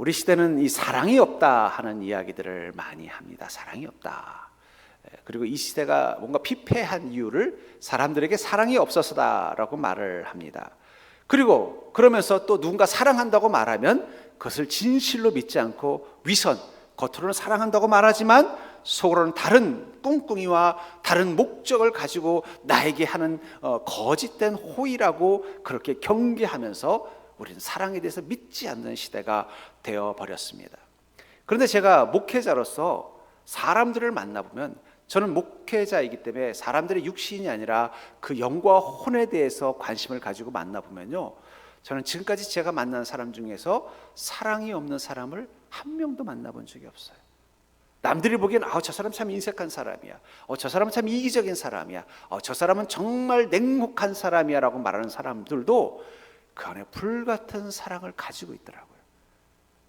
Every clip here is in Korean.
우리 시대는 이 사랑이 없다 하는 이야기들을 많이 합니다. 사랑이 없다. 그리고 이 시대가 뭔가 피폐한 이유를 사람들에게 사랑이 없어서다라고 말을 합니다. 그리고 그러면서 또 누군가 사랑한다고 말하면 그것을 진실로 믿지 않고 위선, 겉으로는 사랑한다고 말하지만 속으로는 다른 꿍꿍이와 다른 목적을 가지고 나에게 하는 거짓된 호의라고 그렇게 경계하면서 우리는 사랑에 대해서 믿지 않는 시대가 되어버렸습니다. 그런데 제가 목회자로서 사람들을 만나보면, 저는 목회자이기 때문에 사람들의 육신이 아니라 그 영과 혼에 대해서 관심을 가지고 만나보면요, 저는 지금까지 제가 만난 사람 중에서 사랑이 없는 사람을 한 명도 만나본 적이 없어요. 남들이 보기엔 저 사람 참 인색한 사람이야, 저 사람은 참 이기적인 사람이야, 저 사람은 정말 냉혹한 사람이야 라고 말하는 사람들도 그 안에 불같은 사랑을 가지고 있더라고요.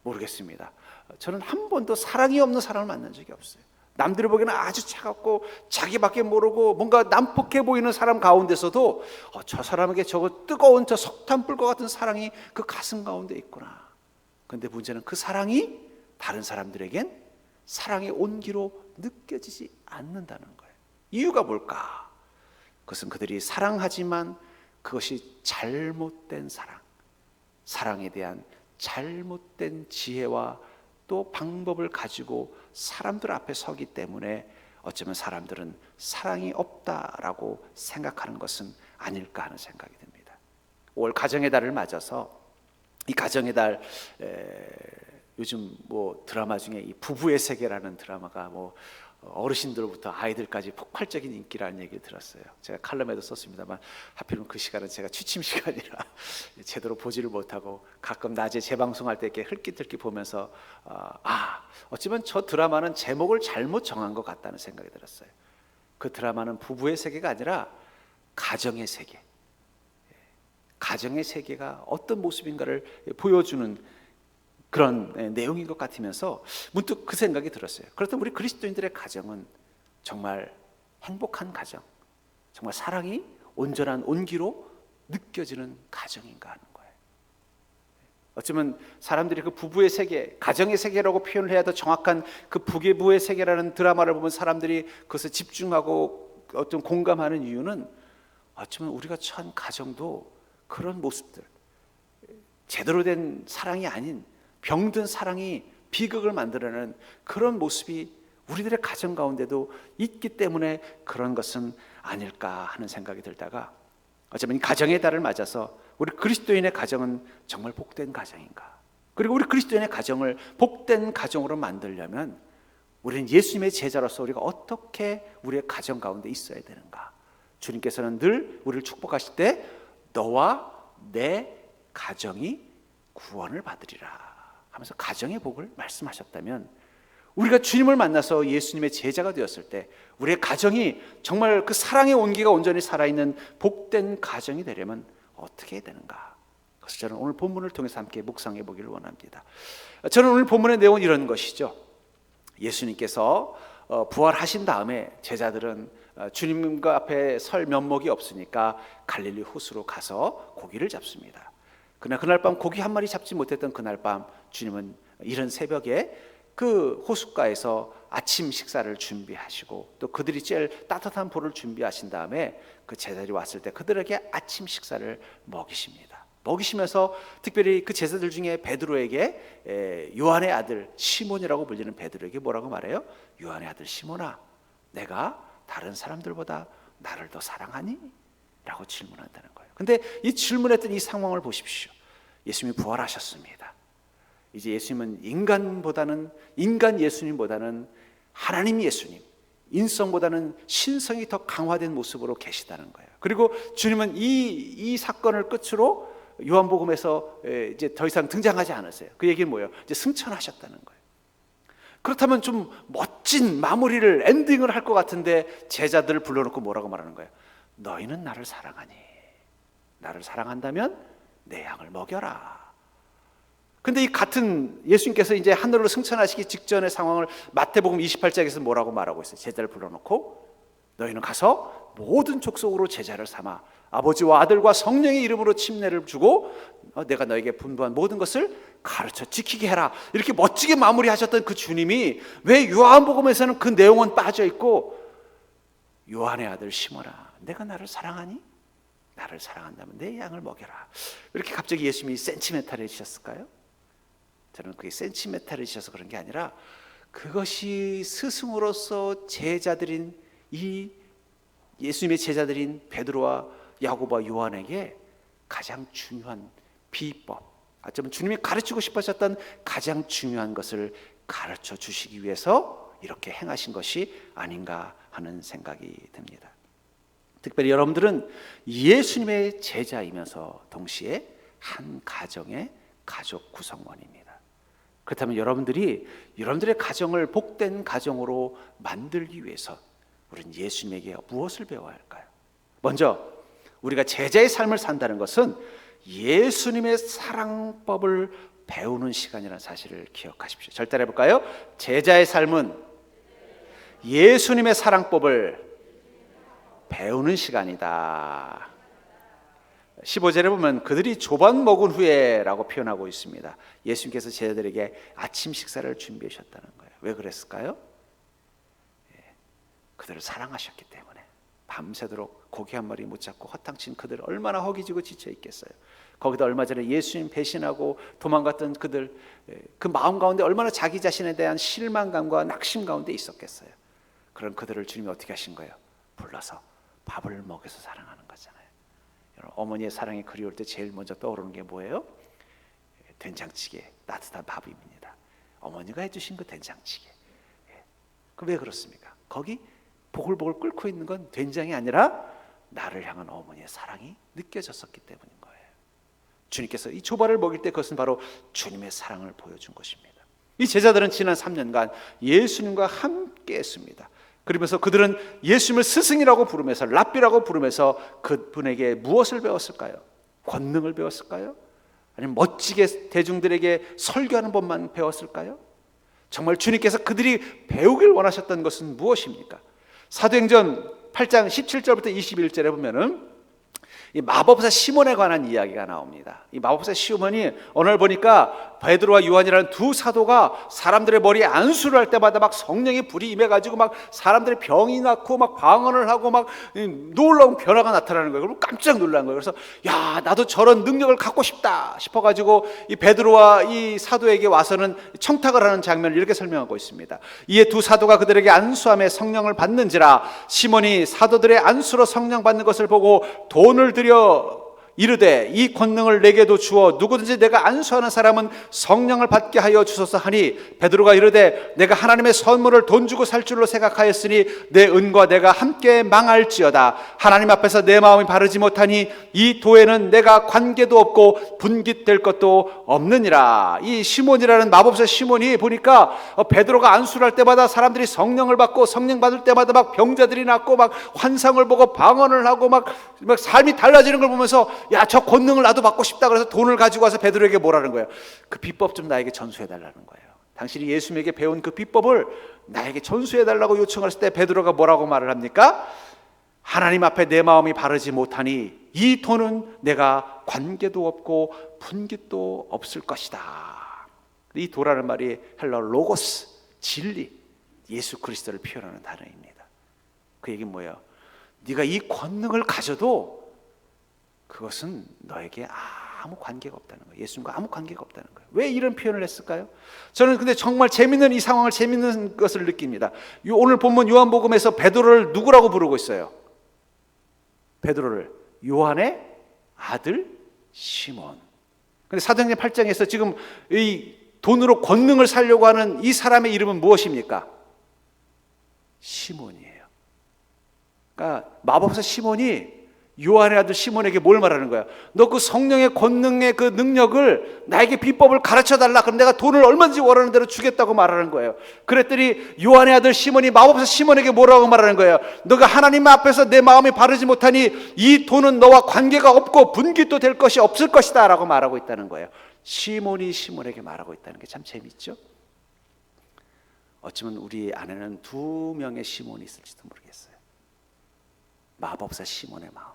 모르겠습니다. 저는 한 번도 사랑이 없는 사람을 만난 적이 없어요. 남들이 보기에는 아주 차갑고 자기밖에 모르고 뭔가 난폭해 보이는 사람 가운데서도 저 사람에게 저거 뜨거운 저 석탄불과 같은 사랑이 그 가슴 가운데 있구나. 그런데 문제는 그 사랑이 다른 사람들에겐 사랑의 온기로 느껴지지 않는다는 거예요. 이유가 뭘까? 그것은 그들이 사랑하지만 그것이 잘못된 사랑, 사랑에 대한 잘못된 지혜와 또 방법을 가지고 사람들 앞에 서기 때문에 어쩌면 사람들은 사랑이 없다라고 생각하는 것은 아닐까 하는 생각이 듭니다. 5월 가정의 달을 맞아서 이 가정의 달, 요즘 뭐 드라마 중에 이 부부의 세계라는 드라마가 뭐 어르신들부터 아이들까지 폭발적인 인기라는 얘기를 들었어요. 제가 칼럼에도 썼습니다만 하필이면 그 시간은 제가 취침 시간이라 제대로 보지를 못하고 가끔 낮에 재방송할 때 이렇게 흘낏흘낏 보면서 어쩌면 저 드라마는 제목을 잘못 정한 것 같다는 생각이 들었어요. 그 드라마는 부부의 세계가 아니라 가정의 세계, 가정의 세계가 어떤 모습인가를 보여주는 그런 내용인 것 같으면서 문득 그 생각이 들었어요. 그렇다면 우리 그리스도인들의 가정은 정말 행복한 가정, 정말 사랑이 온전한 온기로 느껴지는 가정인가 하는 거예요. 어쩌면 사람들이 그 부부의 세계, 가정의 세계라고 표현을 해야 더 정확한 그 부부의 세계라는 드라마를 보면 사람들이 그것에 집중하고 어떤 공감하는 이유는 어쩌면 우리가 처한 가정도 그런 모습들, 제대로 된 사랑이 아닌 병든 사랑이 비극을 만들어내는 그런 모습이 우리들의 가정 가운데도 있기 때문에 그런 것은 아닐까 하는 생각이 들다가, 어쩌면 이 가정의 달을 맞아서 우리 그리스도인의 가정은 정말 복된 가정인가, 그리고 우리 그리스도인의 가정을 복된 가정으로 만들려면 우리는 예수님의 제자로서 우리가 어떻게 우리의 가정 가운데 있어야 되는가. 주님께서는 늘 우리를 축복하실 때 너와 내 가정이 구원을 받으리라 하면서 가정의 복을 말씀하셨다면, 우리가 주님을 만나서 예수님의 제자가 되었을 때 우리의 가정이 정말 그 사랑의 온기가 온전히 살아있는 복된 가정이 되려면 어떻게 해야 되는가. 그래서 저는 오늘 본문을 통해서 함께 묵상해 보기를 원합니다. 저는 오늘 본문의 내용은 이런 것이죠. 예수님께서 부활하신 다음에 제자들은 주님과 앞에 설 면목이 없으니까 갈릴리 호수로 가서 고기를 잡습니다. 그러나 그날 밤 고기 한 마리 잡지 못했던 그날 밤 주님은 이른 새벽에 그 호숫가에서 아침 식사를 준비하시고 또 그들이 제일 따뜻한 볼을 준비하신 다음에 그 제자들이 왔을 때 그들에게 아침 식사를 먹이십니다. 먹이시면서 특별히 그 제자들 중에 베드로에게 요한의 아들 시몬이라고 불리는 베드로에게 뭐라고 말해요? 요한의 아들 시몬아, 내가 다른 사람들보다 나를 더 사랑하니? 라고 질문한다는 거예요. 근데 이 질문했던 이 상황을 보십시오. 예수님이 부활하셨습니다. 이제 예수님은 인간 예수님보다는 하나님 예수님, 인성보다는 신성이 더 강화된 모습으로 계시다는 거예요. 그리고 주님은 이 사건을 끝으로 요한복음에서 이제 더 이상 등장하지 않았어요. 그 얘기는 뭐예요? 이제 승천하셨다는 거예요. 그렇다면 좀 멋진 마무리를, 엔딩을 할 것 같은데 제자들을 불러놓고 뭐라고 말하는 거예요? 너희는 나를 사랑하니? 나를 사랑한다면 내 양을 먹여라. 근데 이 같은 예수님께서 이제 하늘로 승천하시기 직전의 상황을 마태복음 28장에서 뭐라고 말하고 있어요? 제자를 불러놓고 너희는 가서 모든 족속으로 제자를 삼아 아버지와 아들과 성령의 이름으로 침례를 주고 내가 너에게 분부한 모든 것을 가르쳐 지키게 해라. 이렇게 멋지게 마무리하셨던 그 주님이 왜 요한복음에서는 그 내용은 빠져 있고 요한의 아들 시몬아, 내가 나를 사랑하니? 나를 사랑한다면 내 양을 먹여라. 이렇게 갑자기 예수님이 센티멘탈해지셨을까요? 저는 그게 센티멘탈해지셔서 그런 게 아니라 그것이 스승으로서 제자들인 이 예수님의 제자들인 베드로와 야고보와 요한에게 가장 중요한 비법, 어쩌면 주님이 가르치고 싶으셨던 가장 중요한 것을 가르쳐 주시기 위해서 이렇게 행하신 것이 아닌가 하는 생각이 듭니다. 특별히 여러분들은 예수님의 제자이면서 동시에 한 가정의 가족 구성원입니다. 그렇다면 여러분들의 가정을 복된 가정으로 만들기 위해서 우리는 예수님에게 무엇을 배워야 할까요? 먼저 우리가 제자의 삶을 산다는 것은 예수님의 사랑법을 배우는 시간이라는 사실을 기억하십시오. 절대 해볼까요? 제자의 삶은 예수님의 사랑법을 배우는 시간이다. 15절에 보면 그들이 조반 먹은 후에 라고 표현하고 있습니다. 예수님께서 제자들에게 아침 식사를 준비해 주셨다는 거예요. 왜 그랬을까요? 그들을 사랑하셨기 때문에. 밤새도록 고기 한 마리 못 잡고 허탕친 그들 얼마나 허기지고 지쳐 있겠어요. 거기다 얼마 전에 예수님 배신하고 도망갔던 그들, 그 마음 가운데 얼마나 자기 자신에 대한 실망감과 낙심 가운데 있었겠어요. 그런 그들을 주님이 어떻게 하신 거예요? 불러서 밥을 먹여서 사랑하는 거잖아요. 여러분, 어머니의 사랑이 그리울 때 제일 먼저 떠오르는 게 뭐예요? 된장찌개, 따뜻한 밥입니다. 어머니가 해주신 그 된장찌개. 왜 그렇습니까? 거기 보글보글 끓고 있는 건 된장이 아니라 나를 향한 어머니의 사랑이 느껴졌었기 때문인 거예요. 주님께서 이 조발을 먹일 때 그것은 바로 주님의 사랑을 보여준 것입니다. 이 제자들은 지난 3년간 예수님과 함께 했습니다. 그러면서 그들은 예수님을 스승이라고 부르면서 랍비라고 부르면서 그분에게 무엇을 배웠을까요? 권능을 배웠을까요? 아니면 멋지게 대중들에게 설교하는 법만 배웠을까요? 정말 주님께서 그들이 배우길 원하셨던 것은 무엇입니까? 사도행전 8장 17절부터 21절에 보면은 이 마법사 시몬에 관한 이야기가 나옵니다. 이 마법사 시몬이 오늘 보니까 베드로와 요한이라는 두 사도가 사람들의 머리에 안수를 할 때마다 막 성령의 불이 임해가지고 막 사람들의 병이 낫고 막 방언을 하고 막 놀라운 변화가 나타나는 거예요. 그럼 깜짝 놀란 거예요. 그래서 야, 나도 저런 능력을 갖고 싶다 싶어가지고 이 베드로와 이 사도에게 와서는 청탁을 하는 장면을 이렇게 설명하고 있습니다. 이에 두 사도가 그들에게 안수함에 성령을 받는지라 시몬이 사도들의 안수로 성령 받는 것을 보고 돈을 들여 이르되 이 권능을 내게도 주어 누구든지 내가 안수하는 사람은 성령을 받게 하여 주소서 하니 베드로가 이르되 내가 하나님의 선물을 돈 주고 살 줄로 생각하였으니 내 은과 내가 함께 망할지어다. 하나님 앞에서 내 마음이 바르지 못하니 이 도에는 내가 관계도 없고 분깃될 것도 없느니라. 이 시몬이라는 마법사 시몬이 보니까 베드로가 안수를 할 때마다 사람들이 성령을 받고 성령 받을 때마다 막 병자들이 낫고 막 환상을 보고 방언을 하고 막 삶이 달라지는 걸 보면서 야, 저 권능을 나도 받고 싶다 그래서 돈을 가지고 와서 베드로에게 뭐라는 거예요? 그 비법 좀 나에게 전수해달라는 거예요. 당신이 예수님에게 배운 그 비법을 나에게 전수해달라고 요청했을 때 베드로가 뭐라고 말을 합니까? 하나님 앞에 내 마음이 바르지 못하니 이 돈은 내가 관계도 없고 분깃도 없을 것이다. 이 도라는 말이 헬라어 로고스, 진리, 예수 그리스도를 표현하는 단어입니다. 그 얘기는 뭐예요? 네가 이 권능을 가져도 그것은 너에게 아무 관계가 없다는 거예요. 예수님과 아무 관계가 없다는 거예요. 왜 이런 표현을 했을까요? 저는 근데 정말 재밌는 이 상황을 재밌는 것을 느낍니다. 오늘 본문 요한복음에서 베드로를 누구라고 부르고 있어요? 베드로를 요한의 아들 시몬. 근데 사도행전 8장에서 지금 이 돈으로 권능을 살려고 하는 이 사람의 이름은 무엇입니까? 시몬이에요. 그러니까 마법사 시몬이 요한의 아들 시몬에게 뭘 말하는 거야? 너 그 성령의 권능의 그 능력을 나에게 비법을 가르쳐달라. 그럼 내가 돈을 얼마든지 원하는 대로 주겠다고 말하는 거예요. 그랬더니 요한의 아들 시몬이 마법사 시몬에게 뭐라고 말하는 거예요? 너가 하나님 앞에서 내 마음이 바르지 못하니 이 돈은 너와 관계가 없고 분깃도 될 것이 없을 것이다 라고 말하고 있다는 거예요. 시몬이 시몬에게 말하고 있다는 게 참 재밌죠? 어쩌면 우리 안에는 두 명의 시몬이 있을지도 모르겠어요. 마법사 시몬의 마음,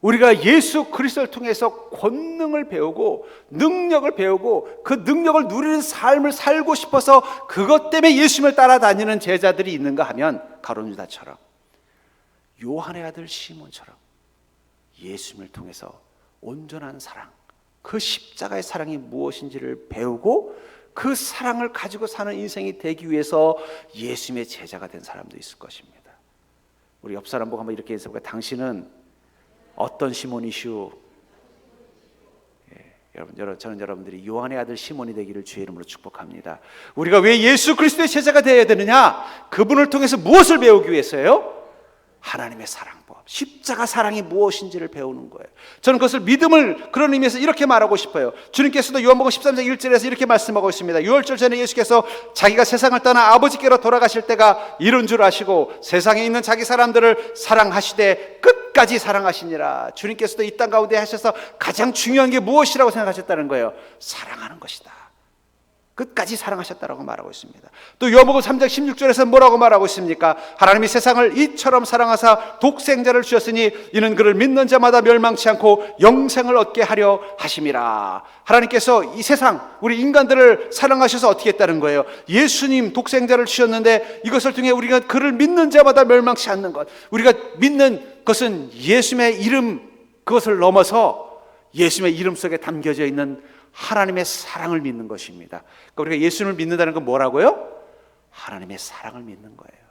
우리가 예수 그리스도를 통해서 권능을 배우고 능력을 배우고 그 능력을 누리는 삶을 살고 싶어서 그것 때문에 예수님을 따라다니는 제자들이 있는가 하면 가룟 유다처럼, 요한의 아들 시몬처럼 예수님을 통해서 온전한 사랑, 그 십자가의 사랑이 무엇인지를 배우고 그 사랑을 가지고 사는 인생이 되기 위해서 예수님의 제자가 된 사람도 있을 것입니다. 우리 옆 사람 보고 한번 이렇게 해서볼까요? 당신은 어떤 시몬이시오? 저는 여러분들이 요한의 아들 시몬이 되기를 주의 이름으로 축복합니다. 우리가 왜 예수 그리스도의 제자가 되어야 되느냐? 그분을 통해서 무엇을 배우기 위해서요? 하나님의 사랑법, 십자가 사랑이 무엇인지를 배우는 거예요. 저는 그것을 믿음을 그런 의미에서 이렇게 말하고 싶어요. 주님께서도 요한복음 13장 1절에서 이렇게 말씀하고 있습니다. 유월절 전에 예수께서 자기가 세상을 떠나 아버지께로 돌아가실 때가 이른 줄 아시고 세상에 있는 자기 사람들을 사랑하시되 끝까지 사랑하시니라. 주님께서도 이 땅 가운데 하셔서 가장 중요한 게 무엇이라고 생각하셨다는 거예요? 사랑하는 것이다. 끝까지 사랑하셨다라고 말하고 있습니다. 또 요한복음 3장 16절에서 뭐라고 말하고 있습니까? 하나님이 세상을 이처럼 사랑하사 독생자를 주셨으니 이는 그를 믿는 자마다 멸망치 않고 영생을 얻게 하려 하심이라. 하나님께서 이 세상 우리 인간들을 사랑하셔서 어떻게 했다는 거예요? 예수님 독생자를 주셨는데 이것을 통해 우리가 그를 믿는 자마다 멸망치 않는 것, 우리가 믿는 것은 예수님의 이름, 그것을 넘어서 예수님의 이름 속에 담겨져 있는 하나님의 사랑을 믿는 것입니다. 그러니까 우리가 예수님을 믿는다는 건 뭐라고요? 하나님의 사랑을 믿는 거예요.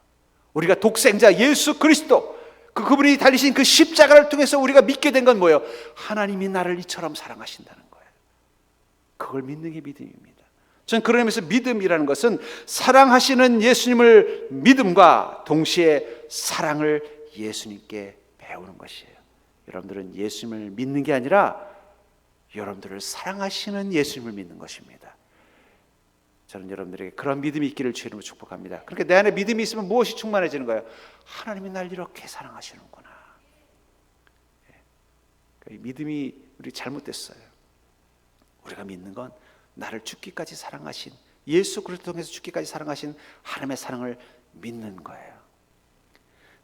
우리가 독생자 예수 그리스도, 그분이 달리신 그 십자가를 통해서 우리가 믿게 된 건 뭐예요? 하나님이 나를 이처럼 사랑하신다는 거예요. 그걸 믿는 게 믿음입니다. 저는 그런 의미에서 믿음이라는 것은 사랑하시는 예수님을 믿음과 동시에 사랑을 예수님께 배우는 것이에요. 여러분들은 예수님을 믿는 게 아니라 여러분들을 사랑하시는 예수님을 믿는 것입니다. 저는 여러분들에게 그런 믿음이 있기를 주의 이름으로 축복합니다. 그러니까 내 안에 믿음이 있으면 무엇이 충만해지는 거예요? 하나님이 날 이렇게 사랑하시는구나. 믿음이 우리 잘못됐어요. 우리가 믿는 건 나를 죽기까지 사랑하신, 예수 그리스도 통해서 죽기까지 사랑하신 하나님의 사랑을 믿는 거예요.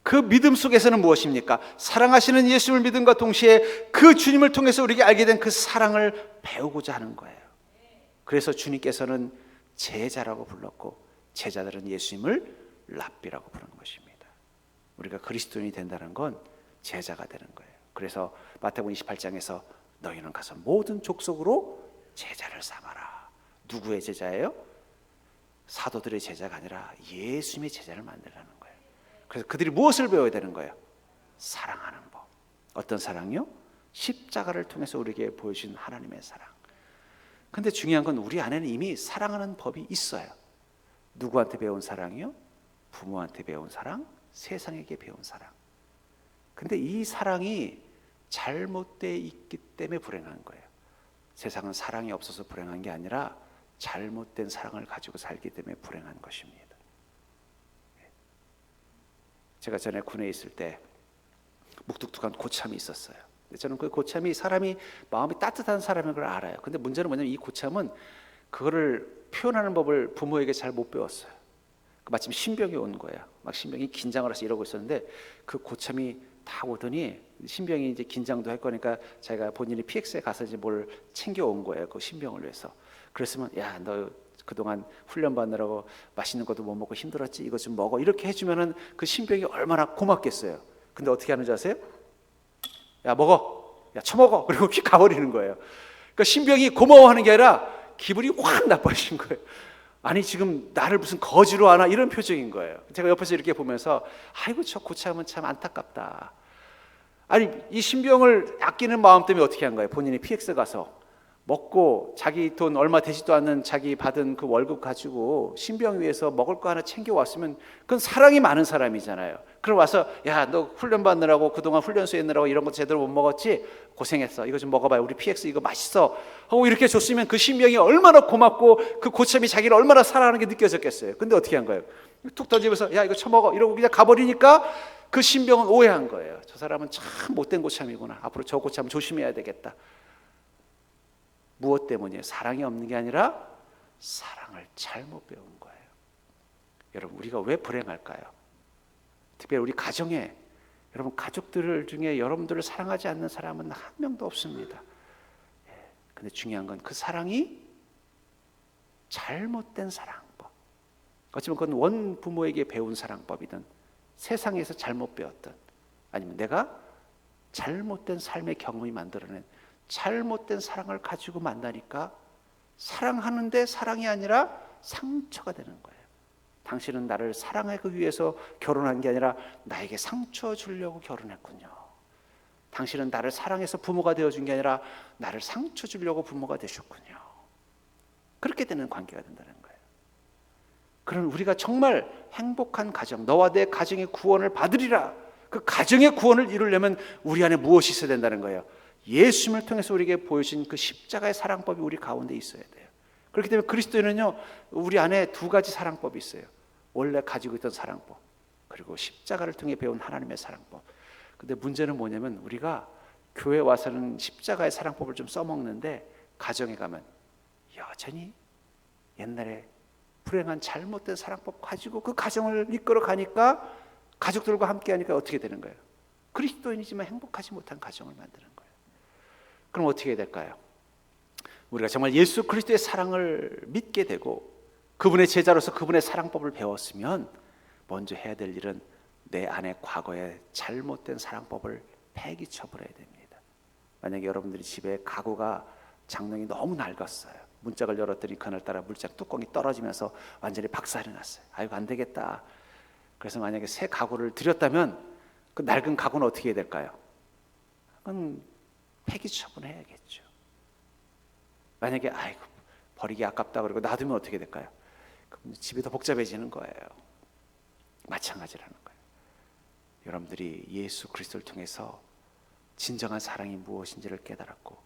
그 믿음 속에서는 무엇입니까? 사랑하시는 예수님을 믿음과 동시에 그 주님을 통해서 우리에게 알게 된 그 사랑을 배우고자 하는 거예요. 그래서 주님께서는 제자라고 불렀고 제자들은 예수님을 랍비라고 부르는 것입니다. 우리가 그리스도인이 된다는 건 제자가 되는 거예요. 그래서 마태복음 28장에서 너희는 가서 모든 족속으로 제자를 삼아라. 누구의 제자예요? 사도들의 제자가 아니라 예수님의 제자를 만들라는 거예요. 그래서 그들이 무엇을 배워야 되는 거예요? 사랑하는 법. 어떤 사랑이요? 십자가를 통해서 우리에게 보여주신 하나님의 사랑. 근데 중요한 건 우리 안에는 이미 사랑하는 법이 있어요. 누구한테 배운 사랑이요? 부모한테 배운 사랑, 세상에게 배운 사랑. 근데 이 사랑이 잘못되어 있기 때문에 불행한 거예요. 세상은 사랑이 없어서 불행한 게 아니라 잘못된 사랑을 가지고 살기 때문에 불행한 것입니다. 제가 전에 군에 있을 때 묵뚝뚝한 고참이 있었어요. 저는 그 고참이 사람이 마음이 따뜻한 사람인 걸 알아요. 근데 문제는 뭐냐면 이 고참은 그거를 표현하는 법을 부모에게 잘 못 배웠어요. 마침 신병이 온 거야. 막 신병이 긴장을 해서 이러고 있었는데 그 고참이 다 오더니 신병이 이제 긴장도 할 거니까 자기가 본인이 PX에 가서 이제 뭘 챙겨온 거예요. 그 신병을 위해서. 그랬으면 야, 너 그동안 훈련 받느라고 맛있는 것도 못 먹고 힘들었지? 이거 좀 먹어. 이렇게 해주면은 그 신병이 얼마나 고맙겠어요. 근데 어떻게 하는지 아세요? 야, 먹어. 야, 처먹어. 그리고 가버리는 거예요. 그러니까 신병이 고마워하는 게 아니라 기분이 확 나빠진 거예요. 아니 지금 나를 무슨 거지로 하나 이런 표정인 거예요. 제가 옆에서 이렇게 보면서 아이고 저 고참은 참 안타깝다. 아니 이 신병을 아끼는 마음 때문에 어떻게 한 거예요? 본인이 PX 가서 먹고 자기 돈 얼마 되지도 않는 자기 받은 그 월급 가지고 신병 위해서 먹을 거 하나 챙겨왔으면 그건 사랑이 많은 사람이잖아요. 그럼 와서 야, 너 훈련 받느라고 그동안 훈련소에 있느라고 이런 거 제대로 못 먹었지? 고생했어. 이거 좀 먹어봐요. 우리 PX 이거 맛있어. 하고 이렇게 줬으면 그 신병이 얼마나 고맙고 그 고참이 자기를 얼마나 사랑하는 게 느껴졌겠어요. 근데 어떻게 한 거예요? 툭 던지면서 야, 이거 처먹어. 이러고 그냥 가버리니까 그 신병은 오해한 거예요. 저 사람은 참 못된 고참이구나. 앞으로 저 고참 조심해야 되겠다. 무엇 때문이에요? 사랑이 없는 게 아니라 사랑을 잘못 배운 거예요. 여러분 우리가 왜 불행할까요? 특별히 우리 가정에 여러분, 가족들 중에 여러분들을 사랑하지 않는 사람은 한 명도 없습니다. 근데 중요한 건 그 사랑이 잘못된 사랑법, 어쩌면 그건 원 부모에게 배운 사랑법이든 세상에서 잘못 배웠든 아니면 내가 잘못된 삶의 경험이 만들어낸 잘못된 사랑을 가지고 만나니까 사랑하는데 사랑이 아니라 상처가 되는 거예요. 당신은 나를 사랑하기 위해서 결혼한 게 아니라 나에게 상처 주려고 결혼했군요. 당신은 나를 사랑해서 부모가 되어준 게 아니라 나를 상처 주려고 부모가 되셨군요. 그렇게 되는 관계가 된다는 거예요. 그럼 우리가 정말 행복한 가정, 너와 내 가정의 구원을 받으리라, 그 가정의 구원을 이루려면 우리 안에 무엇이 있어야 된다는 거예요? 예수님을 통해서 우리에게 보여주신 그 십자가의 사랑법이 우리 가운데 있어야 돼요. 그렇기 때문에 그리스도인은요, 우리 안에 두 가지 사랑법이 있어요. 원래 가지고 있던 사랑법, 그리고 십자가를 통해 배운 하나님의 사랑법. 근데 문제는 뭐냐면 우리가 교회 와서는 십자가의 사랑법을 좀 써먹는데 가정에 가면 여전히 옛날에 불행한 잘못된 사랑법 가지고 그 가정을 이끌어 가니까, 가족들과 함께 하니까 어떻게 되는 거예요? 그리스도인이지만 행복하지 못한 가정을 만드는 거예요. 그럼 어떻게 해야 될까요? 우리가 정말 예수 그리스도의 사랑을 믿게 되고 그분의 제자로서 그분의 사랑법을 배웠으면 먼저 해야 될 일은 내 안에 과거의 잘못된 사랑법을 폐기쳐버려야 됩니다. 만약에 여러분들이 집에 가구가 장롱이 너무 낡았어요. 문짝을 열었더니 그날따라 물짝 뚜껑이 떨어지면서 완전히 박살이 났어요. 아이고, 안 되겠다. 그래서 만약에 새 가구를 들였다면 그 낡은 가구는 어떻게 해야 될까요? 그건 폐기 처분해야겠죠. 만약에 아이고 버리기 아깝다 그러고 놔두면 어떻게 될까요? 그럼 집이 더 복잡해지는 거예요. 마찬가지라는 거예요. 여러분들이 예수 그리스도를 통해서 진정한 사랑이 무엇인지를 깨달았고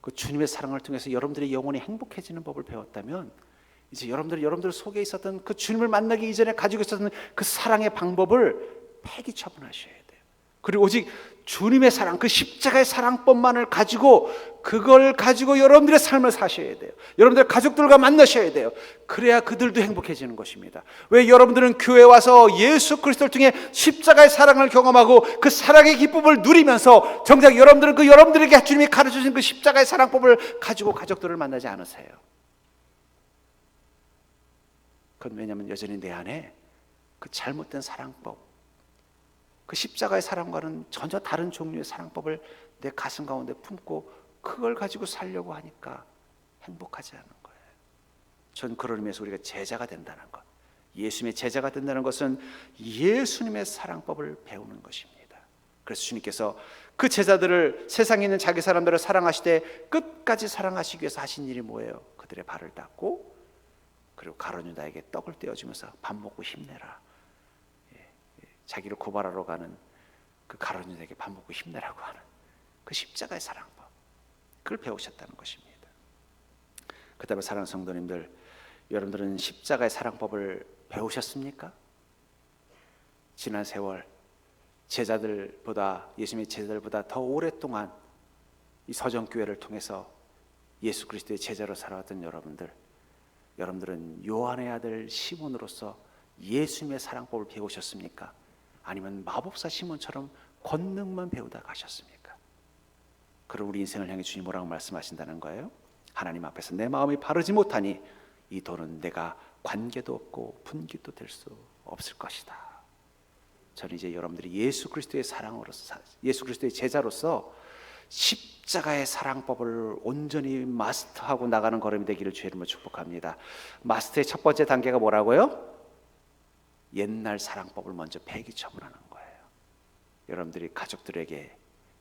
그 주님의 사랑을 통해서 여러분들의 영혼이 행복해지는 법을 배웠다면 이제 여러분들 속에 있었던 그 주님을 만나기 이전에 가지고 있었던 그 사랑의 방법을 폐기 처분하셔야 돼요. 그리고 오직 주님의 사랑, 그 십자가의 사랑법만을 가지고, 그걸 가지고 여러분들의 삶을 사셔야 돼요. 여러분들 가족들과 만나셔야 돼요. 그래야 그들도 행복해지는 것입니다. 왜 여러분들은 교회에 와서 예수 그리스도를 통해 십자가의 사랑을 경험하고 그 사랑의 기쁨을 누리면서 정작 여러분들은 그 여러분들에게 주님이 가르쳐주신 그 십자가의 사랑법을 가지고 가족들을 만나지 않으세요? 그건 왜냐하면 여전히 내 안에 그 잘못된 사랑법, 그 십자가의 사랑과는 전혀 다른 종류의 사랑법을 내 가슴 가운데 품고 그걸 가지고 살려고 하니까 행복하지 않은 거예요. 전 그런 의미에서 우리가 제자가 된다는 것, 예수님의 제자가 된다는 것은 예수님의 사랑법을 배우는 것입니다. 그래서 주님께서 그 제자들을, 세상에 있는 자기 사람들을 사랑하시되 끝까지 사랑하시기 위해서 하신 일이 뭐예요? 그들의 발을 닦고 그리고 가룟 유다에게 떡을 떼어주면서 밥 먹고 힘내라, 자기를 고발하러 가는 그 가룟 유다에게 밥 먹고 힘내라고 하는 그 십자가의 사랑법, 그걸 배우셨다는 것입니다. 그 다음에 사랑하는 성도님들, 여러분들은 십자가의 사랑법을 배우셨습니까? 지난 세월 제자들보다, 예수님의 제자들보다 더 오랫동안 이 서정교회를 통해서 예수 그리스도의 제자로 살아왔던 여러분들은 요한의 아들 시몬으로서 예수님의 사랑법을 배우셨습니까? 아니면 마법사 시몬처럼 권능만 배우다 가셨습니까? 그럼 우리 인생을 향해 주님 뭐라고 말씀하신다는 거예요? 하나님 앞에서 내 마음이 바르지 못하니 이 돌은 내가 관계도 없고 분기도 될 수 없을 것이다. 저는 이제 여러분들이 예수 그리스도의 사랑으로서, 예수 그리스도의 제자로서 십자가의 사랑법을 온전히 마스터하고 나가는 걸음이 되기를 주의 이름으로 축복합니다. 마스터의 첫 번째 단계가 뭐라고요? 옛날 사랑법을 먼저 폐기 처분하는 거예요. 여러분들이 가족들에게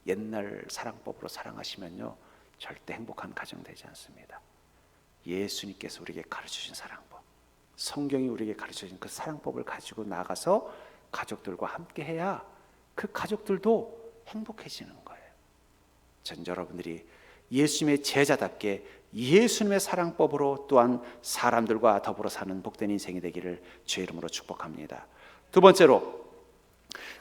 옛날 사랑법으로 사랑하시면요, 절대 행복한 가정 되지 않습니다. 예수님께서 우리에게 가르쳐주신 사랑법, 성경이 우리에게 가르쳐주신 그 사랑법을 가지고 나가서 가족들과 함께 해야 그 가족들도 행복해지는 거예요. 전 여러분들이 예수님의 제자답게 예수님의 사랑법으로 또한 사람들과 더불어 사는 복된 인생이 되기를 주의 이름으로 축복합니다. 두 번째로,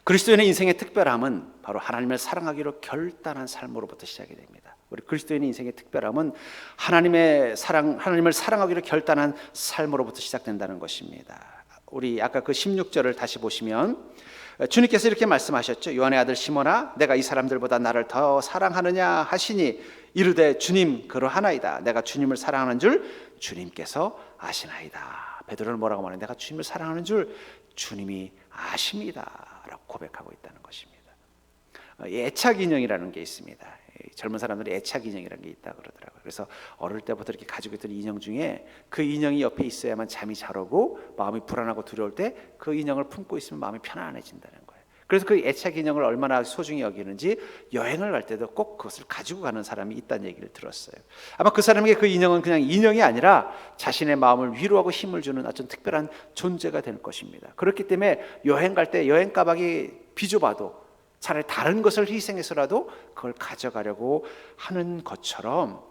그리스도인의 인생의 특별함은 바로 하나님을 사랑하기로 결단한 삶으로부터 시작이 됩니다. 우리 그리스도인의 인생의 특별함은 하나님을 사랑하기로 결단한 삶으로부터 시작된다는 것입니다. 우리 아까 그 16절을 다시 보시면 주님께서 이렇게 말씀하셨죠. 요한의 아들 시몬아, 내가 이 사람들보다 나를 더 사랑하느냐 하시니 이르되 주님 그러하나이다. 내가 주님을 사랑하는 줄 주님께서 아시나이다. 베드로는 뭐라고 말하냐? 내가 주님을 사랑하는 줄 주님이 아십니다 라고 고백하고 있다는 것입니다. 애착 인형이라는 게 있습니다. 젊은 사람들이 애착 인형이라는 게 있다 그러더라고요. 그래서 어릴 때부터 이렇게 가지고 있던 인형 중에 그 인형이 옆에 있어야만 잠이 잘 오고 마음이 불안하고 두려울 때 그 인형을 품고 있으면 마음이 편안해진다는 거예요. 그래서 그 애착 인형을 얼마나 소중히 여기는지 여행을 갈 때도 꼭 그것을 가지고 가는 사람이 있다는 얘기를 들었어요. 아마 그 사람에게 그 인형은 그냥 인형이 아니라 자신의 마음을 위로하고 힘을 주는 아주 특별한 존재가 될 것입니다. 그렇기 때문에 여행 갈 때 여행 가방이 비좁아도 차라리 다른 것을 희생해서라도 그걸 가져가려고 하는 것처럼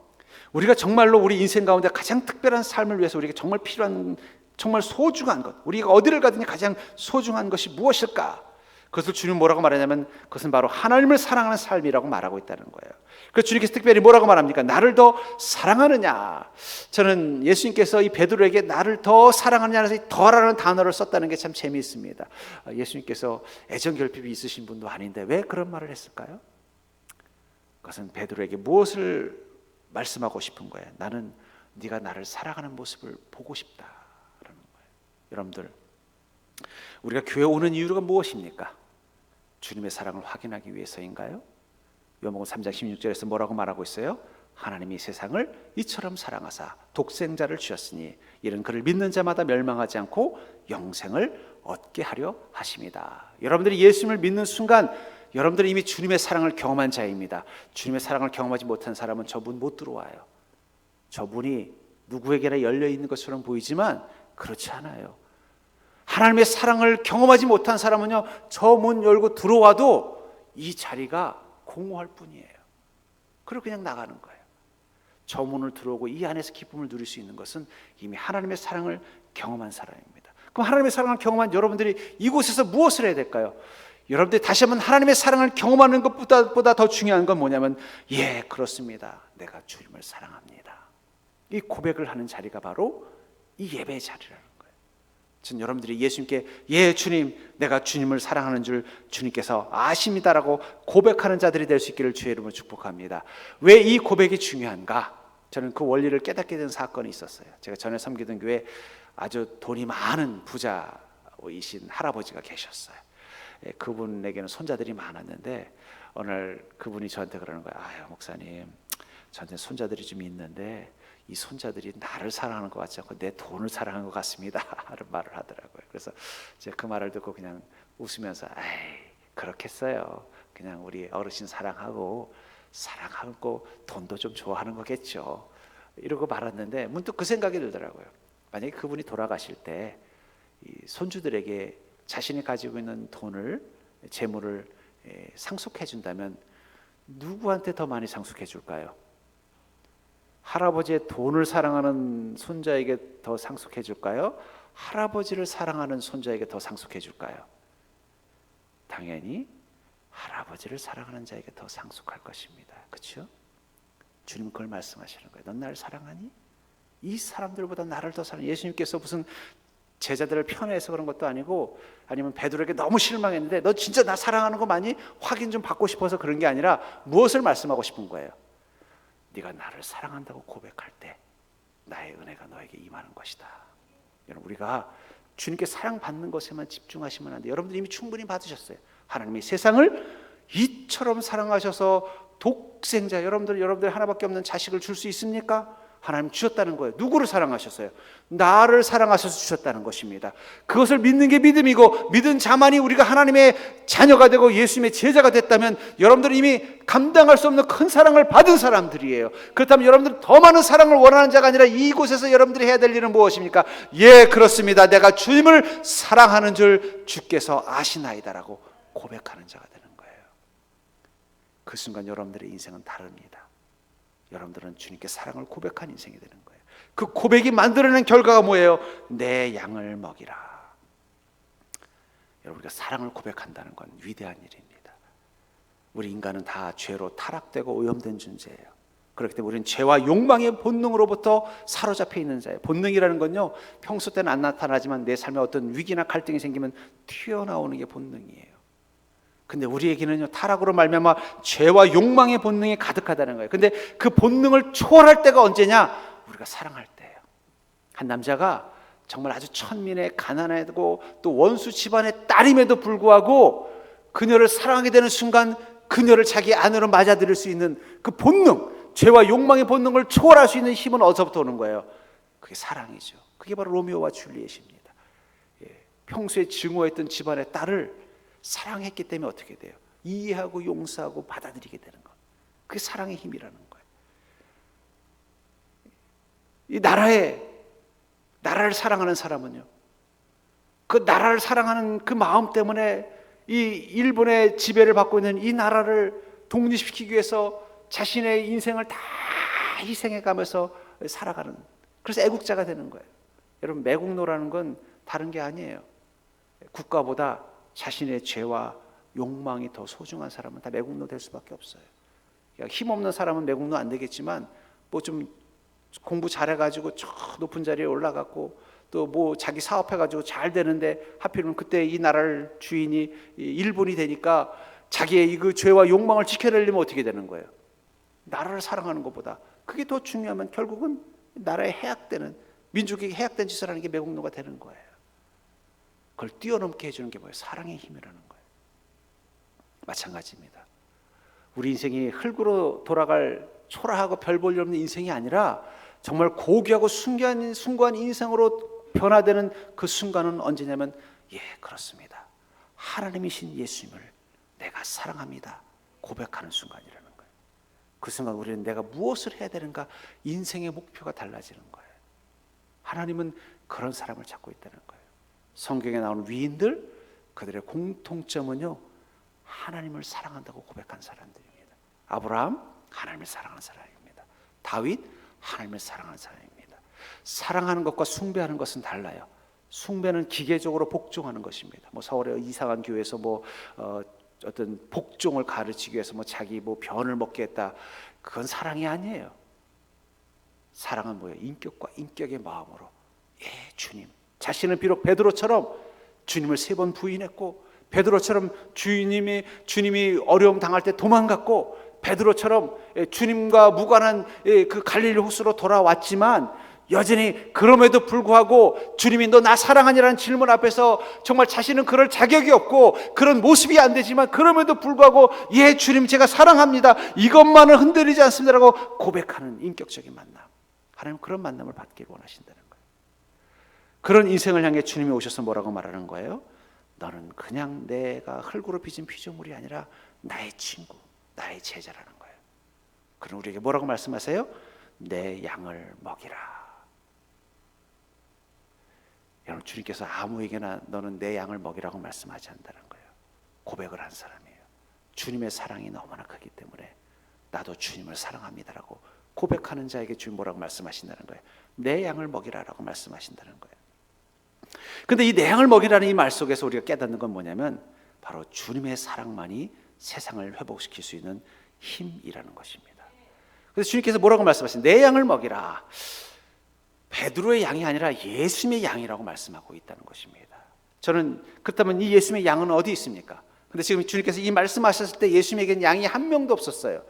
우리가 정말로 우리 인생 가운데 가장 특별한 삶을 위해서 우리에게 정말 필요한 정말 소중한 것, 우리가 어디를 가든지 가장 소중한 것이 무엇일까? 그것을 주님 뭐라고 말하냐면 그것은 바로 하나님을 사랑하는 삶이라고 말하고 있다는 거예요. 그래서 주님께서 특별히 뭐라고 말합니까? 나를 더 사랑하느냐. 저는 예수님께서 이 베드로에게 나를 더 사랑하느냐에서 더라는 단어를 썼다는 게 참 재미있습니다. 예수님께서 애정 결핍이 있으신 분도 아닌데 왜 그런 말을 했을까요? 그것은 베드로에게 무엇을 말씀하고 싶은 거예요? 나는 네가 나를 사랑하는 모습을 보고 싶다라는 거예요. 여러분들, 우리가 교회 오는 이유가 무엇입니까? 주님의 사랑을 확인하기 위해서인가요? 요한복음 3장 16절에서 뭐라고 말하고 있어요? 하나님이 세상을 이처럼 사랑하사 독생자를 주셨으니 이는 그를 믿는 자마다 멸망하지 않고 영생을 얻게 하려 하심이다. 여러분들이 예수님을 믿는 순간 여러분들이 이미 주님의 사랑을 경험한 자입니다. 주님의 사랑을 경험하지 못한 사람은 저분 못 들어와요. 저분이 누구에게나 열려있는 것처럼 보이지만 그렇지 않아요. 하나님의 사랑을 경험하지 못한 사람은요, 저 문 열고 들어와도 이 자리가 공허할 뿐이에요. 그리고 그냥 나가는 거예요. 저 문을 들어오고 이 안에서 기쁨을 누릴 수 있는 것은 이미 하나님의 사랑을 경험한 사람입니다. 그럼 하나님의 사랑을 경험한 여러분들이 이곳에서 무엇을 해야 될까요? 여러분들이 다시 한번 하나님의 사랑을 경험하는 것보다 더 중요한 건 뭐냐면, 예, 그렇습니다. 내가 주님을 사랑합니다. 이 고백을 하는 자리가 바로 이 예배의 자리라는 거예요. 전 여러분들이 예수님께 예 주님, 내가 주님을 사랑하는 줄 주님께서 아십니다라고 고백하는 자들이 될 수 있기를 주의 이름으로 축복합니다. 왜 이 고백이 중요한가? 저는 그 원리를 깨닫게 된 사건이 있었어요. 제가 전에 섬기던 교회에 아주 돈이 많은 부자이신 할아버지가 계셨어요. 그분에게는 손자들이 많았는데 어느 날 그분이 저한테 그러는 거예요. 아유 목사님, 저한테 손자들이 좀 있는데 이 손자들이 나를 사랑하는 것 같지 않고 내 돈을 사랑하는 것 같습니다 하는 말을 하더라고요. 그래서 제가 그 말을 듣고 그냥 웃으면서 에이 그렇겠어요. 그냥 우리 어르신 사랑하고 돈도 좀 좋아하는 거겠죠. 이러고 말았는데 문득 그 생각이 들더라고요. 만약에 그분이 돌아가실 때 이 손주들에게 자신이 가지고 있는 돈을, 재물을 상속해 준다면 누구한테 더 많이 상속해 줄까요? 할아버지의 돈을 사랑하는 손자에게 더 상속해 줄까요? 할아버지를 사랑하는 손자에게 더 상속해 줄까요? 당연히 할아버지를 사랑하는 자에게 더 상속할 것입니다. 그렇죠? 주님 그걸 말씀하시는 거예요. 넌 나를 사랑하니? 이 사람들보다 나를 더 사랑해. 예수님께서 무슨 제자들을 편애해서 그런 것도 아니고, 아니면 베드로에게 너무 실망했는데 너 진짜 나 사랑하는 거 맞니? 확인 좀 받고 싶어서 그런 게 아니라 무엇을 말씀하고 싶은 거예요? 네가 나를 사랑한다고 고백할 때 나의 은혜가 너에게 임하는 것이다. 여러분, 우리가 주님께 사랑받는 것에만 집중하시면 안 돼요. 여러분들 이미 충분히 받으셨어요. 하나님이 세상을 이처럼 사랑하셔서 독생자, 여러분들 하나밖에 없는 자식을 줄 수 있습니까? 하나님 주셨다는 거예요. 누구를 사랑하셨어요? 나를 사랑하셔서 주셨다는 것입니다. 그것을 믿는 게 믿음이고, 믿은 자만이 우리가 하나님의 자녀가 되고 예수님의 제자가 됐다면 여러분들은 이미 감당할 수 없는 큰 사랑을 받은 사람들이에요. 그렇다면 여러분들은 더 많은 사랑을 원하는 자가 아니라 이곳에서 여러분들이 해야 될 일은 무엇입니까? 예, 그렇습니다. 내가 주님을 사랑하는 줄 주께서 아시나이다라고 고백하는 자가 되는 거예요. 그 순간 여러분들의 인생은 다릅니다. 여러분들은 주님께 사랑을 고백한 인생이 되는 거예요. 그 고백이 만들어낸 결과가 뭐예요? 내 양을 먹이라. 여러분, 우리가 사랑을 고백한다는 건 위대한 일입니다. 우리 인간은 다 죄로 타락되고 오염된 존재예요. 그렇기 때문에 우리는 죄와 욕망의 본능으로부터 사로잡혀 있는 자예요. 본능이라는 건요, 평소 때는 안 나타나지만 내 삶에 어떤 위기나 갈등이 생기면 튀어나오는 게 본능이에요. 근데 우리에게는요, 타락으로 말미암아 죄와 욕망의 본능이 가득하다는 거예요. 근데 그 본능을 초월할 때가 언제냐? 우리가 사랑할 때예요. 한 남자가 정말 아주 천민의 가난하고 또 원수 집안의 딸임에도 불구하고 그녀를 사랑하게 되는 순간 그녀를 자기 아내로 맞아들일 수 있는 그 본능, 죄와 욕망의 본능을 초월할 수 있는 힘은 어디서부터 오는 거예요? 그게 사랑이죠. 그게 바로 로미오와 줄리엣입니다. 평소에 증오했던 집안의 딸을 사랑했기 때문에 어떻게 돼요? 이해하고 용서하고 받아들이게 되는 것. 그게 사랑의 힘이라는 거예요. 이 나라를 사랑하는 사람은요, 그 나라를 사랑하는 그 마음 때문에 이 일본의 지배를 받고 있는 이 나라를 독립시키기 위해서 자신의 인생을 다 희생해 가면서 살아가는, 그래서 애국자가 되는 거예요. 여러분, 매국노라는 건 다른 게 아니에요. 국가보다 자신의 죄와 욕망이 더 소중한 사람은 다 매국노 될 수밖에 없어요. 그러니까 힘없는 사람은 매국노 안 되겠지만 뭐 좀 공부 잘해가지고 저 높은 자리에 올라갔고 또 뭐 자기 사업해가지고 잘 되는데 하필이면 그때 이 나라를 주인이 일본이 되니까 자기의 그 죄와 욕망을 지켜내려면 어떻게 되는 거예요? 나라를 사랑하는 것보다 그게 더 중요하면 결국은 나라에 해악되는, 민족에게 해악된 짓을 하는 게 매국노가 되는 거예요. 그걸 뛰어넘게 해주는 게 뭐예요? 사랑의 힘이라는 거예요. 마찬가지입니다. 우리 인생이 흙으로 돌아갈 초라하고 별 볼 일 없는 인생이 아니라 정말 고귀하고 숭고한 인생으로 변화되는 그 순간은 언제냐면, 그렇습니다, 하나님이신 예수님을 내가 사랑합니다 고백하는 순간이라는 거예요. 그 순간 우리는 내가 무엇을 해야 되는가, 인생의 목표가 달라지는 거예요. 하나님은 그런 사람을 찾고 있다는 거예요. 성경에 나오는 위인들, 그들의 공통점은요, 하나님을 사랑한다고 고백한 사람들입니다. 아브라함, 하나님을 사랑하는 사람입니다. 다윗, 하나님을 사랑하는 사람입니다. 사랑하는 것과 숭배하는 것은 달라요. 숭배는 기계적으로 복종하는 것입니다. 뭐 서울의 이상한 교회에서 어떤 복종을 가르치기 위해서 자기 변을 먹겠다, 그건 사랑이 아니에요. 사랑은 뭐예요? 인격과 인격의 마음으로, 주님, 자신은 비록 베드로처럼 주님을 3번 부인했고, 베드로처럼 주님이 어려움 당할 때 도망갔고, 베드로처럼 주님과 무관한 그 갈릴리 호수로 돌아왔지만 여전히 그럼에도 불구하고 주님이 너 나 사랑하냐라는 질문 앞에서 정말 자신은 그럴 자격이 없고 그런 모습이 안 되지만 그럼에도 불구하고 주님 제가 사랑합니다, 이것만은 흔들리지 않습니다라고 고백하는 인격적인 만남. 하나님은 그런 만남을 받기를 원하신다는 거예요. 그런 인생을 향해 주님이 오셔서 뭐라고 말하는 거예요? 너는 그냥 내가 흙으로 빚은 피조물이 아니라 나의 친구, 나의 제자라는 거예요. 그럼 우리에게 뭐라고 말씀하세요? 내 양을 먹이라. 여러분, 주님께서 아무에게나 너는 내 양을 먹이라고 말씀하지 않는다는 거예요. 고백을 한 사람이에요. 주님의 사랑이 너무나 크기 때문에 나도 주님을 사랑합니다라고 고백하는 자에게 주님 뭐라고 말씀하신다는 거예요? 내 양을 먹이라라고 말씀하신다는 거예요. 근데 이 내 양을 먹이라는 이 말 속에서 우리가 깨닫는 건 뭐냐면 바로 주님의 사랑만이 세상을 회복시킬 수 있는 힘이라는 것입니다. 그래서 주님께서 뭐라고 말씀하신? 내 양을 먹이라. 베드로의 양이 아니라 예수님의 양이라고 말씀하고 있다는 것입니다. 저는 그렇다면 이 예수님의 양은 어디 있습니까? 근데 지금 주님께서 이 말씀하셨을 때 예수님에게는 양이 한 명도 없었어요.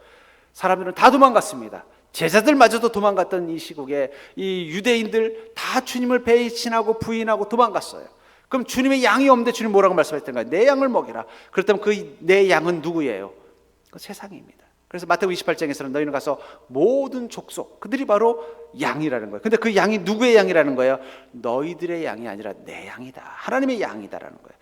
사람들은 다 도망갔습니다. 제자들마저도 도망갔던 이 시국에 이 유대인들 다 주님을 배신하고 부인하고 도망갔어요. 그럼 주님의 양이 없는데 주님 뭐라고 말씀하셨던가요? 내 양을 먹이라. 그렇다면 그 내 양은 누구예요? 그 세상입니다. 그래서 마태복음 28장에서는 너희는 가서 모든 족속, 그들이 바로 양이라는 거예요. 근데 그 양이 누구의 양이라는 거예요? 너희들의 양이 아니라 내 양이다, 하나님의 양이다라는 거예요.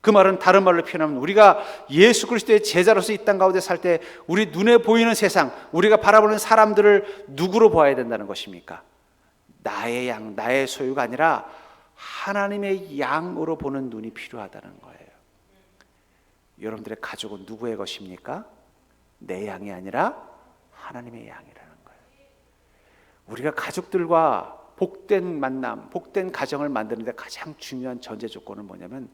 그 말은 다른 말로 표현하면 우리가 예수 그리스도의 제자로서 이 땅 가운데 살 때 우리 눈에 보이는 세상, 우리가 바라보는 사람들을 누구로 보아야 된다는 것입니까? 나의 양, 나의 소유가 아니라 하나님의 양으로 보는 눈이 필요하다는 거예요. 여러분들의 가족은 누구의 것입니까? 내 양이 아니라 하나님의 양이라는 거예요. 우리가 가족들과 복된 만남, 복된 가정을 만드는데 가장 중요한 전제 조건은 뭐냐면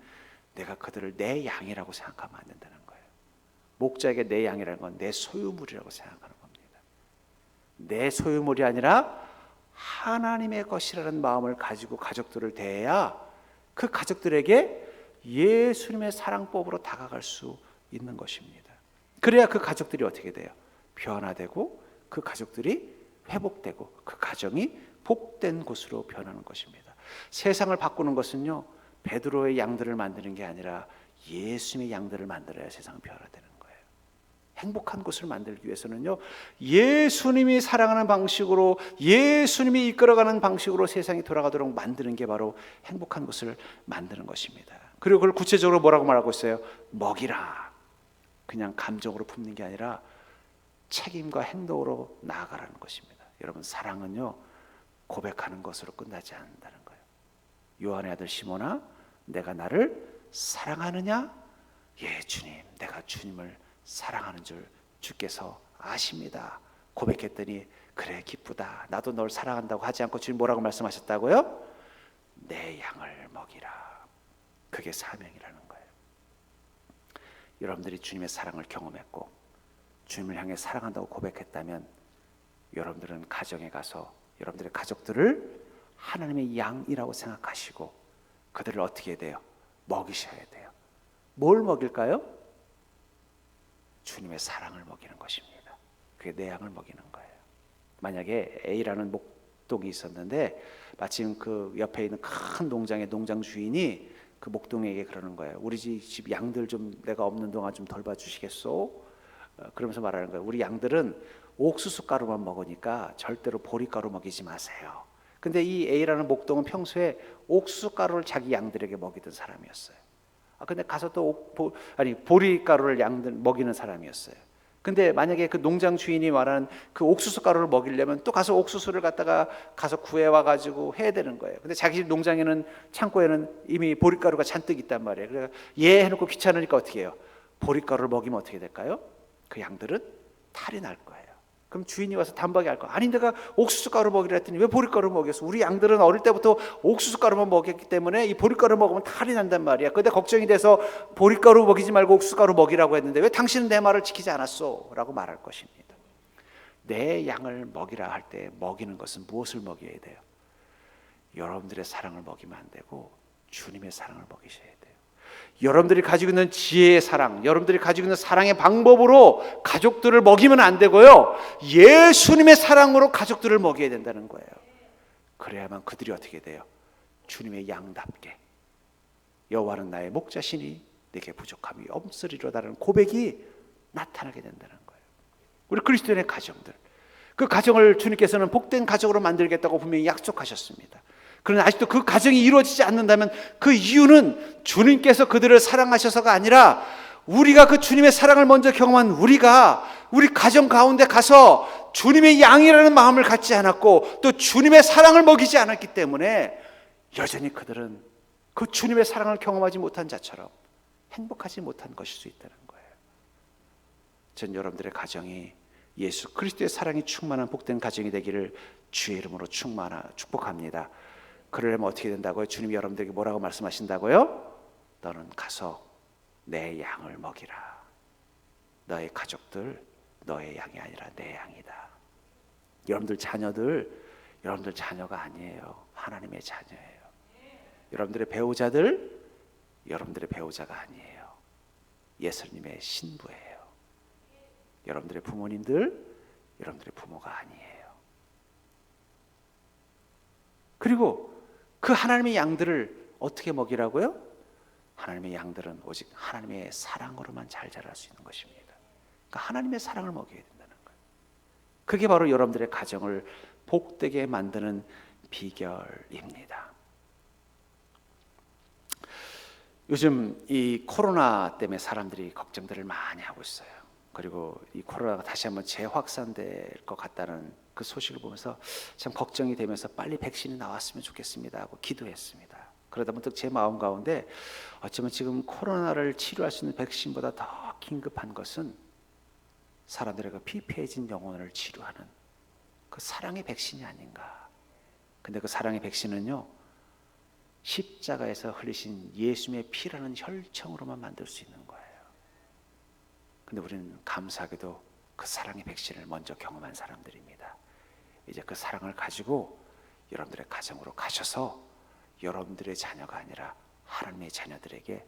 내가 그들을 내 양이라고 생각하면 안 된다는 거예요. 목자에게 내 양이라는 건 내 소유물이라고 생각하는 겁니다. 내 소유물이 아니라 하나님의 것이라는 마음을 가지고 가족들을 대해야 그 가족들에게 예수님의 사랑법으로 다가갈 수 있는 것입니다. 그래야 그 가족들이 어떻게 돼요? 변화되고 그 가족들이 회복되고 그 가정이 복된 곳으로 변하는 것입니다. 세상을 바꾸는 것은요, 베드로의 양들을 만드는 게 아니라 예수님의 양들을 만들어야 세상은 변화되는 거예요. 행복한 곳을 만들기 위해서는요, 예수님이 사랑하는 방식으로, 예수님이 이끌어가는 방식으로 세상이 돌아가도록 만드는 게 바로 행복한 곳을 만드는 것입니다. 그리고 그걸 구체적으로 뭐라고 말하고 있어요? 먹이라. 그냥 감정으로 품는 게 아니라 책임과 행동으로 나아가라는 것입니다. 여러분, 사랑은요, 고백하는 것으로 끝나지 않는다는 거예요. 요한의 아들 시몬아, 내가 나를 사랑하느냐? 예, 주님, 내가 주님을 사랑하는 줄 주께서 아십니다. 고백했더니 그래, 기쁘다. 나도 널 사랑한다고 하지 않고 주님 뭐라고 말씀하셨다고요? 내 양을 먹이라. 그게 사명이라는 거예요. 여러분들이 주님의 사랑을 경험했고 주님을 향해 사랑한다고 고백했다면 여러분들은 가정에 가서 여러분들의 가족들을 하나님의 양이라고 생각하시고 그들을 어떻게 해야 돼요? 먹이셔야 돼요. 뭘 먹일까요? 주님의 사랑을 먹이는 것입니다. 그게 내 양을 먹이는 거예요. 만약에 A라는 목동이 있었는데 마침 그 옆에 있는 큰 농장의 농장 주인이 그 목동에게 그러는 거예요. 우리 집 양들 좀 내가 없는 동안 좀 돌봐주시겠소? 그러면서 말하는 거예요. 우리 양들은 옥수수 가루만 먹으니까 절대로 보리가루 먹이지 마세요. 근데 이 A라는 목동은 평소에 옥수수 가루를 자기 양들에게 먹이던 사람이었어요. 근데 가서 또 보리가루를 양들 먹이는 사람이었어요. 근데 만약에 그 농장 주인이 말하는 그 옥수수 가루를 먹이려면 또 가서 옥수수를 갖다가 가서 구해와 가지고 해야 되는 거예요. 근데 자기 집 농장에는 창고에는 이미 보리가루가 잔뜩 있단 말이에요. 그래서 얘 해놓고 귀찮으니까 어떻게 해요? 보리가루를 먹이면 어떻게 될까요? 그 양들은 탈이 날 거예요. 그럼 주인이 와서 단박에 할 거야. 아니, 내가 옥수수 가루 먹이라 했더니 왜 보리가루 먹였어? 우리 양들은 어릴 때부터 옥수수 가루만 먹였기 때문에 이 보리가루 먹으면 탈이 난단 말이야. 근데 걱정이 돼서 보리가루 먹이지 말고 옥수수 가루 먹이라고 했는데 왜 당신은 내 말을 지키지 않았어? 라고 말할 것입니다. 내 양을 먹이라 할 때 먹이는 것은 무엇을 먹여야 돼요? 여러분들의 사랑을 먹이면 안 되고 주님의 사랑을 먹이셔야 돼요. 여러분들이 가지고 있는 지혜의 사랑, 여러분들이 가지고 있는 사랑의 방법으로 가족들을 먹이면 안 되고요, 예수님의 사랑으로 가족들을 먹여야 된다는 거예요. 그래야만 그들이 어떻게 돼요? 주님의 양답게 여호와는 나의 목자시니 내게 부족함이 없으리로다라는 고백이 나타나게 된다는 거예요. 우리 그리스도인의 가정들, 그 가정을 주님께서는 복된 가정으로 만들겠다고 분명히 약속하셨습니다. 그러나 아직도 그 가정이 이루어지지 않는다면 그 이유는 주님께서 그들을 사랑하셔서가 아니라 우리가 그 주님의 사랑을 먼저 경험한 우리가 우리 가정 가운데 가서 주님의 양이라는 마음을 갖지 않았고 또 주님의 사랑을 먹이지 않았기 때문에 여전히 그들은 그 주님의 사랑을 경험하지 못한 자처럼 행복하지 못한 것일 수 있다는 거예요. 전 여러분들의 가정이 예수 그리스도의 사랑이 충만한 복된 가정이 되기를 주의 이름으로 축복합니다. 그러려면 어떻게 된다고요? 주님이 여러분들에게 뭐라고 말씀하신다고요? 너는 가서 내 양을 먹이라. 너의 가족들 너의 양이 아니라 내 양이다. 여러분들 자녀들 여러분들 자녀가 아니에요. 하나님의 자녀예요. 여러분들의 배우자들 여러분들의 배우자가 아니에요. 예수님의 신부예요. 여러분들의 부모님들 여러분들의 부모가 아니에요. 그리고 그 하나님의 양들을 어떻게 먹이라고요? 하나님의 양들은 오직 하나님의 사랑으로만 잘 자랄 수 있는 것입니다. 그러니까 하나님의 사랑을 먹여야 된다는 거예요. 그게 바로 여러분들의 가정을 복되게 만드는 비결입니다. 요즘 이 코로나 때문에 사람들이 걱정들을 많이 하고 있어요. 그리고 이 코로나가 다시 한번 재확산될 것 같다는 그 소식을 보면서 참 걱정이 되면서 빨리 백신이 나왔으면 좋겠습니다 하고 기도했습니다. 그러다 문득 제 마음 가운데 어쩌면 지금 코로나를 치료할 수 있는 백신보다 더 긴급한 것은 사람들의 그 피폐해진 영혼을 치료하는 그 사랑의 백신이 아닌가. 근데 그 사랑의 백신은요, 십자가에서 흘리신 예수님의 피라는 혈청으로만 만들 수 있는 거예요. 근데 우리는 감사하게도 그 사랑의 백신을 먼저 경험한 사람들입니다. 이제 그 사랑을 가지고 여러분들의 가정으로 가셔서 여러분들의 자녀가 아니라 하나님의 자녀들에게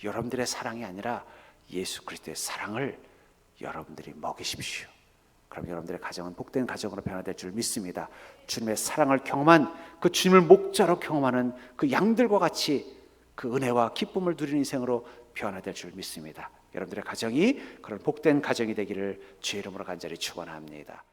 여러분들의 사랑이 아니라 예수 그리스도의 사랑을 여러분들이 먹이십시오. 그럼 여러분들의 가정은 복된 가정으로 변화될 줄 믿습니다. 주님의 사랑을 경험한 그 주님을 목자로 경험하는 그 양들과 같이 그 은혜와 기쁨을 누리는 인생으로 변화될 줄 믿습니다. 여러분들의 가정이 그런 복된 가정이 되기를 주의 이름으로 간절히 축원합니다.